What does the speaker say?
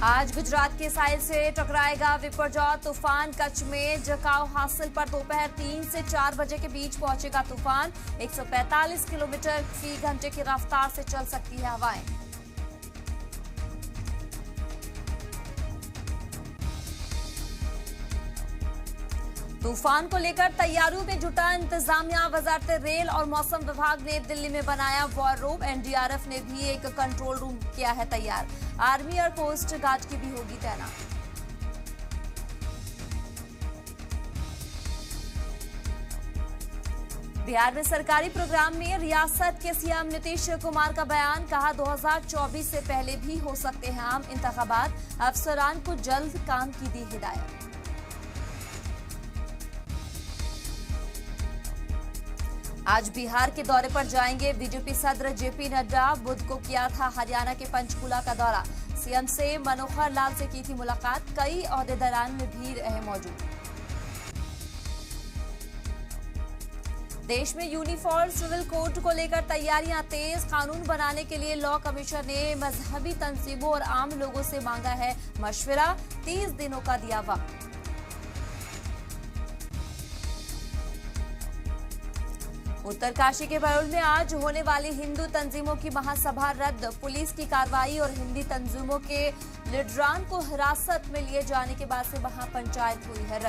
आज गुजरात के साहिल से टकराएगा विपर्जॉय तूफान। कच्छ में जकाव हासिल पर दोपहर 3 से 4 बजे के बीच पहुंचेगा तूफान। 145 किलोमीटर फी घंटे की रफ्तार से चल सकती है हवाएं। तूफान को लेकर तैयारियों में जुटा इंतजामिया। वजारत रेल और मौसम विभाग ने दिल्ली में बनाया वॉर रूम। एनडीआरएफ ने भी एक कंट्रोल रूम किया है तैयार। आर्मी और कोस्ट गार्ड की भी होगी तैनात। बिहार में सरकारी प्रोग्राम में रियासत के सीएम नीतीश कुमार का बयान। कहा 2024 से पहले भी हो सकते हैं आम इंतखाबात। अफसरान को जल्द काम की दी हिदायत। आज बिहार के दौरे पर जाएंगे बीजेपी सदर जेपी नड्डा। बुध को किया था हरियाणा के पंचकुला का दौरा। सीएम से मनोहर लाल से की थी मुलाकात। कई ओहदेदारान में भी रहे मौजूद। देश में यूनिफॉर्म सिविल कोड को लेकर तैयारियां तेज। कानून बनाने के लिए लॉ कमीशन ने मजहबी तंजीमों और आम लोगों से मांगा है मशवरा। 30 दिनों का दिया वक्त। उत्तरकाशी के बरौल में आज होने वाली हिंदू तंजीमों की महासभा रद्द। पुलिस की कार्रवाई और हिंदी तंजीमों के लीडरान को हिरासत में लिए जाने के बाद से वहां पंचायत हुई है रद्द।